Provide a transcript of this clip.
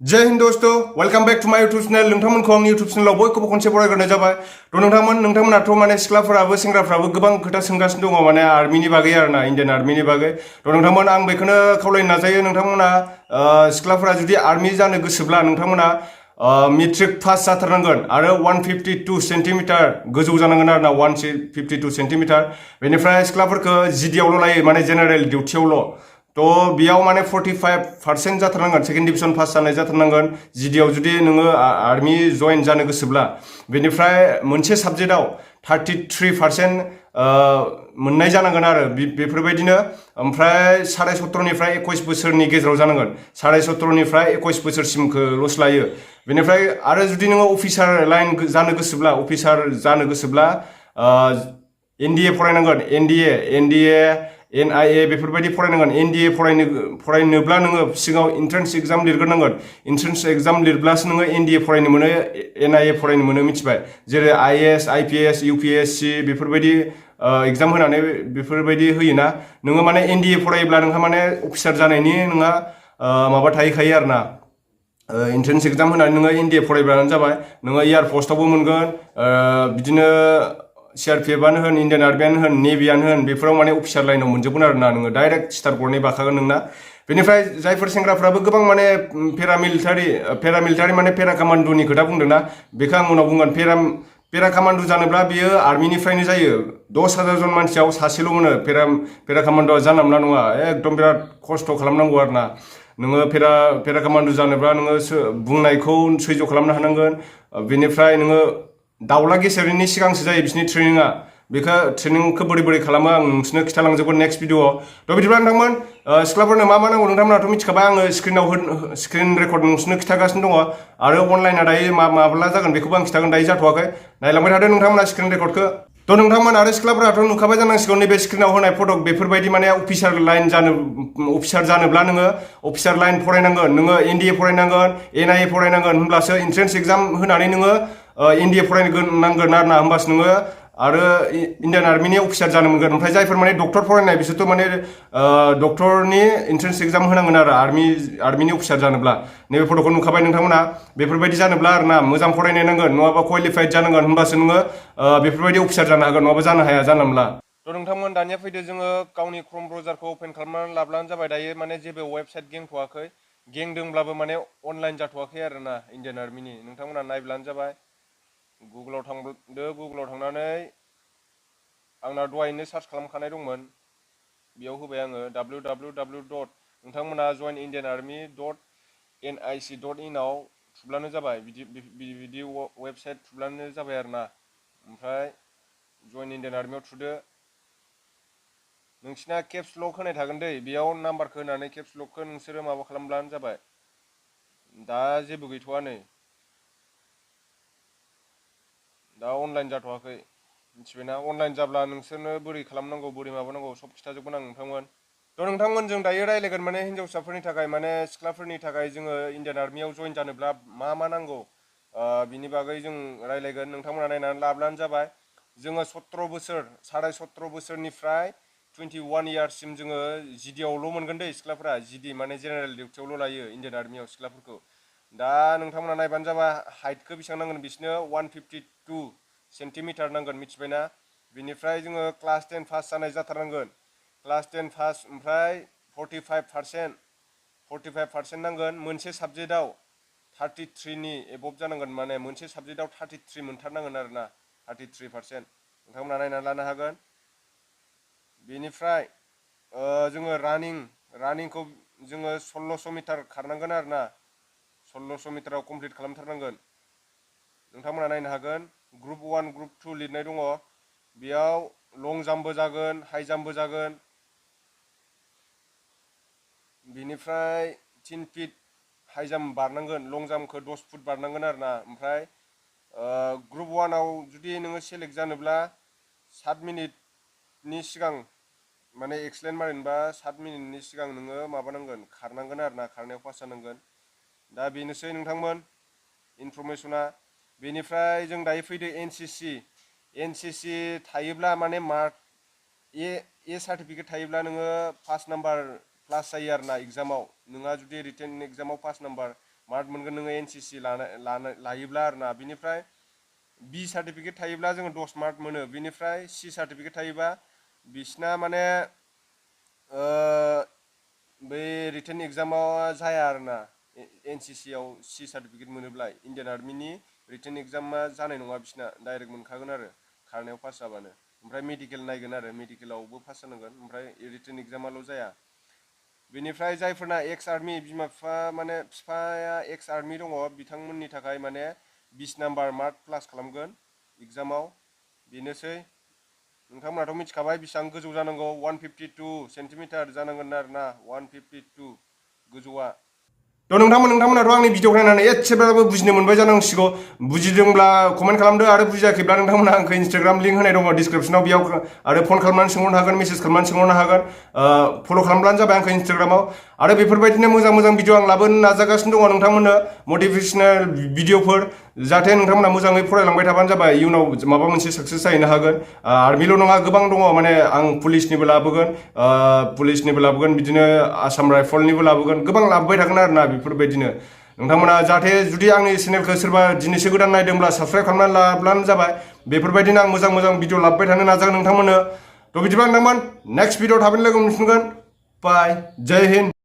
जय हिंद दोस्तों welcome back to माय YouTube channel नोंथांमोनखौ आंनि यूट्यूब चैनलाव बयखौबो खनसे बरायग्रोनाय जाबाय थ' नोंथांमोनाथ' माने सिख्लाफोराबो सेंग्राफ्राबो गोबां खोथा सोंगासिनो दङ माने आर्मिनि बागै आरोना इन्डियान आर्मिनि बागै थ' नोंथांमोन आं बेखौनो खावलायनो नाजायो नोंथांमोना सिख्लाफोरा जुदि आर्मि जानो गोसोब्ला नोंथांमोना मेट्रिक पास जाथारनांगोन आरो 152 सेन्टिमिटार गोजौ जानांगोन आरोना 152 सेन्टिमिटार बेनिफ्राय सिख्लाफोरखौ जिडिआवल' लायो माने जेनेरेल डिउटियावल' तो बेयाव माने 45% जाथारनांगोन सेकेन्ड डिभिजन पास जानाय जाथारनांगोन जिडिआव जुदि नोङो आर्मि जइन जानो गोसोब्ला बेनिफ्राय मोनसे साबजेक्टआव 33% मोननाय जानांगोन आरो बेफोरबायदिनो ओमफ्राय 17.5निफ्राय 21 बोसोरनि गेजेराव जानांगोन 17.5निफ्राय 21 बोसोरसिमखौल'सो लायो बेनिफ्राय आरो जुदि नोङो अफिसार लाइन जानो गोसोब्ला अफिसार जानो गोसोब्ला एनडिए फरायनांगोन एनडिए NIA बेफोरबायदि फरायनांगोन NDA फरायनोब्ला नोङो सिगाङाव इन्ट्रेन्स एग्जाम लिरग्रोनांगोन इन्ट्रेन्स एग्जाम लिरब्लासो नोङो NDA फरायनो मोनो NIA फरायनो मोनो मिथिबाय जेरै IAS IPS UPSC बेफोरबायदि एग्जाम होनानै बेफोरबायदि होयोना नोङो माने NDA फरायोब्ला नोंहा माने अफिसार जानायनि नोंहा माबा थाहैखायो आरोना इन्ट्रेन्स एग्जाम होनानै नोङो NDA फरायब्लानो जाबाय नोङो एयार फर्सआवबो मोनगोन बिदिनो CRPFआनो होन इन्डियान आर्मियानो होन नेभियानो होन बेफोराव माने अफिसार लाइनाव मोनजोबगोन आरोना नोङो डाइरेक्ट स्टार गरनै बाखागोन नोंना बेनिफ्राय जायफोर सेंग्राफ्राबो गोबां माने पेरामिलिटारि माने पेरा कामान्डुनि खोथा बुंदोंना बेखौ आं उनाव बुंगोन पेरा कामान्डु जानोब्ला बियो आर्मिनिफ्रायनो जायो 10,000 जन मानसियाव सासेल' मोनो पेरा कामान्डुआ जानला मोनला नङा एकदम बिराद खस्थ' खालामनांगौ आरोना नोङो पेरा कामान्डु जानोब्ला नोङो बुंनायखौ सैज' खालामनो हानांगोन बेनिफ्राय नोङो दाउला गेसेरैनि सिगांसो जायो बिसोरनि ट्रेनिङा बेखौ ट्रेनिंखौ बोरै खालामो आं नोंसोरनो खिथालांजोबगोन नेक्स्ट भिडिअआव थ' बिदिब्ला नोंथांमोन सिख्लाफोरनो मा नांगौ नोंथांमोनाथ' मिथिखाबाय आङो स्क्रिन रेकर्ड नोंसोरनो खिथागासिनो दङ आरो अनलाइना दायो माब्ला जागोन बेखौबो आं खिथागोन दायो जाथ'वाखै नायलांबाय थादो नोंथांमोना स्क्रिन रेकर्डखौ थ' नोंथांमोन आरो सिख्लाफोराथ' नुखाबाय जानांसिगौ नैबे स्क्रिनाव होनाय फटक बेफोरबायदि माने अफिसार जानोब्ला नोङो अफिसार लाइन फरायनांगोन नोङो NDA फरायनांगोन NIA फरायनांगोन होमब्लासो इन्ट्रेन्स एग्जाम होनानै नोङो NDA फरायनो नांगोन आरोना होमबासो नोङो आरो इन्डियान आर्मिनि अफिसार जानो मोनगोन ओमफ्राय जायफोर माने डक्टर फरायनाय बिसोरथ' माने डक्टरनि इन्ट्रेन्स एग्जाम होनांगोन आरो आर्मिनि अफिसार जानोब्ला नैबे फट'खौ नुखाबाय नोंथांमोना बेफोरबायदि जानोब्ला आरोना मोजां फरायनाय नांगोन नङाबा क्वालिफाइड जानांगोन होमबासो नोङो बेफोरबायदि अफिसार जानो हागोन नङाबा जानो हाया जानला मोनला थ' नोंथांमोन दानिया फैदो जोङो गावनि क्रोम ब्राउजारखौ अपेन खालामनानै लाब्लानो जाबाय दायो माने जेबो वेबसाइट गेंथ'वाखै गेंदोंब्लाबो माने अनलाइन जाथ'वाखै आरोना इन्डियान आर्मिनि नोंथांमोना नायब्लानो जाबाय गुगोलाव थांनानै आंना दहायनो सार्च खालामखानाय दंमोन बेयाव होबाय आङो www. नोंथांमोना जइन इन्डियान आर्मि .nic.in आव थुब्लानो जाबाय बिदि वेबसाइट थुब्लानो जाबाय आरोना ओमफ्राय जइन इन्डियान आर्मियाव थुदो नोंसिना केप्स लक होनाय थागोन दै बेयाव नाम्बारखौ होनानै केप्स लकखौ नोंसोरो माबा खालामब्लानो जाबाय दा जेबो गैथ'वा नै दा अनलाइन जाथ'वाखै मिथिबायना अनलाइन जाब्ला नोंसोरनो बोरै खालामनांगौ बोरै माबानांगौ सब खिथाजोबगोन आं नोंथांमोन थ' नोंथांमोन जों दायो रायलायगोन माने हिन्जावसाफोरनि थाखाय माने सिख्लाफोरनि थाखाय जोङो इन्डियान आर्मियाव जइन जानोब्ला मा नांगौ बिनि बागै जों रायलायगोन नोंथांमोना नायनानै लाब्लानो जाबाय जोङो 17 बोसोरनिफ्राय 21 इयार्ससिम जोङो जिडिआवल' मोनगोन दै सिख्लाफोरा जिडि माने जेनेरेल डिउटियावल' लायो इन्डियान आर्मियाव सिख्लाफोरखौ दा नोंथांमोना नायबानो जाबाय हाइटखौ बेसेबां नांगोन बिसोरनो 152 सेन्टिमिटार नांगोन मिथिबायना बिनिफ्राय जोङो क्लास 10 पास जानाय जाथारनांगोन क्लास 10 पास ओमफ्राय 45% नांगोन मोनसे साबजेक्टआव 33नि एबभ जानांगोन माने मोनसे साबजेक्टआव 33 मोनथारनांगोन आरोना 33% नोंथांमोना नायनानै लानो हागोन बेनिफ्राय जोङो रानिंखौ जोङो 1600 मिटार खारनांगोन आरोना 1600 मिटाराव कमप्लिट खालामथारनांगोन नोंथांमोना नायनो हागोन ग्रुप 1 ग्रुप 2 लिरनाय दङ बेयाव लं जाम्पबो जागोन हाइ जाम्पबो जागोन बिनिफ्राय 3 फिट हाइ जाम्प बारनांगोन लं जाम्पखौ 10 फुट बारनांगोन आरोना ओमफ्राय ग्रुप 1 आव जुदि नोङो सेलेक्ट जानोब्ला 7 मिनिटनि सिगां माने एक्सलेन्ट मारिनोबा 7 मिनिटनि सिगां नोङो माबानांगोन खारनांगोन आरोना खारनायाव पास जानांगोन दा बेनोसै नोंथांमोन इनफरमेसना बेनिफ्राय जों दायो फैदो एनसिसि थायोब्ला माने मार्क ए सार्टिफिकेट थायोब्ला नोङो पास नाम्बार प्लास जायो आरोना एग्जामाव नोंहा जुदि रिटेन एग्जामाव पास नाम्बार मार्क मोनगोन नोङो एनसिसि लायोब्ला आरोना बिनिफ्राय बी सार्टिफिकेट थायोब्ला जोङो 10 मार्क मोनो बिनिफ्राय सी सार्टिफिकेट थायोबा बिसिना माने बे रिटेन एग्जामाव जाया आरोना एनसिसि आव सी सार्टिफिकेट मोनोब्ला इन्डियान आर्मिनि रिटेन एग्जामा जानाय नङा बिसिना डाइरेक्ट मोनखागोन आरो खारनायाव पास जाबानो ओमफ्राय मेडिकेल नायगोन आरो मेडिकेलावबो पास जानांगोन ओमफ्राय रिटेन एग्जामाल' जाया बेनिफ्राय जायफोरना एक्स आर्मि बिमा बिफा माने बिफाया एक्स आर्मि दङ बिथांमोननि थाखाय माने 20 नाम्बार मार्क प्लास खालामगोन एग्जामाव बेनोसै नोंथांमोनाथ' मिथिखाबाय बेसेबां गोजौ जानांगौ 152 सेन्टिमिटार जानांगोन आरोना 152 गोजौआ नोंथांमोनाथ' आंनि भिडिअ नायनानै एसेब्लाबो बुजिनो मोनबाय जानांसिगौ बुजिदोंब्ला कमेन्ट खालामदो आरो बुजियाखैब्ला नोंथांमोना आंखौ इन्स्टाग्राम लिंक होनाय दङ डिसक्रिप्शनाव बेयाव आरो फन खालामनानै सोंहरनो हागोन मेसेज खालामनानै सोंहरनो हागोन फल' खालामब्लानो जाबाय आंखौ इन्स्टाग्रामाव आरो बेफोरबायदिनो मोजां मोजां भिडिअ आं लाबोनो नाजागासिनो दङ नोंथांमोननो मटिभेशनेल भिडिअफोर जाहाथे नोंथांमोना मोजाङै फरायलांबाय थाबानो जाबाय इयुनाव माबा मोनसे साक्सेस जाहैनो हागोन आर्मिल' नङा गोबां दङ माने आं पुलिसनिबो लाबोगोन बिदिनो आसाम राइफलनिबो लाबोगोन गोबां लाबोबाय थागोन आरोना बेफोरबायदिनो नोंथांमोना जाहाथे जुदि आंनि चेनेलखौ सोरबा दिनैसो गोदान नायदोंब्ला साबस्क्राइब खालामनानै लाब्लानो जाबाय बेफोरबायदिनो आं मोजां मोजां भिडिअ लाबोबाय थानो नाजागोन नोंथांमोननो थ' बिदिब्ला नोंथांमोन नेक्स्ट भिडिअ थाबैनो लोगो मोनफिनगोन बाय जय हिन्द